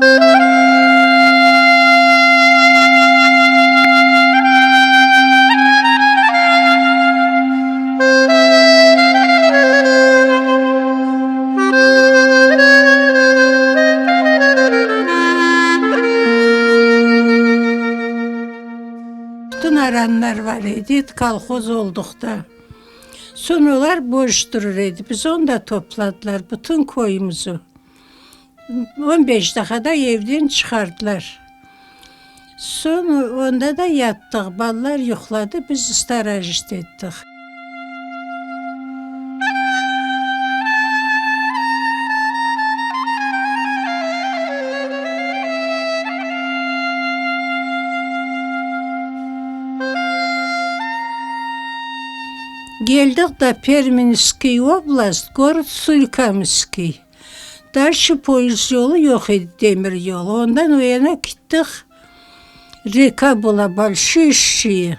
Bütün aranlar var idi kolxoz olduqda. Sonralar boş durur idi. Biz onu da topladılar bütün koyumuzu. 15 dakikada evden çıkardılar. Sonra onda da yattık. Ballar yuxladı. Biz istirahət etdik. Geldik de Perminski oblast, город Sulkamski. Дальше poyuz yolu yok idi, demir yolu. Ondan o yana gittik. Reka была большущая.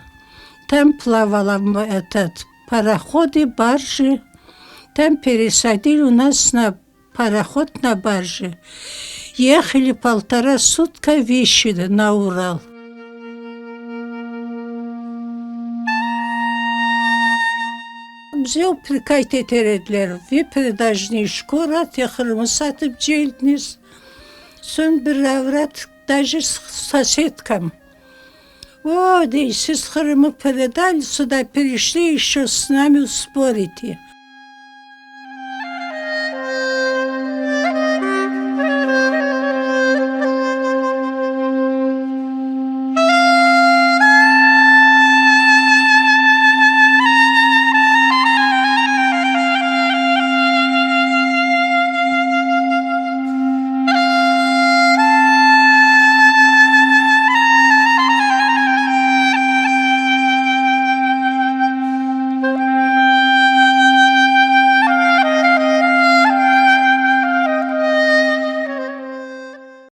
Там плавала этот пароход и баржи. Там пересадили у нас на пароход на барже. Ехали 1,5 сутка вещи на Урал. Bize o prikayt eterediler. Ve predajni şkora tehırımı satıp celdiniz. Son bir avrat, даже соседкам. О, да и siz хырымı predali, сюда перешли, еще с нами спорите.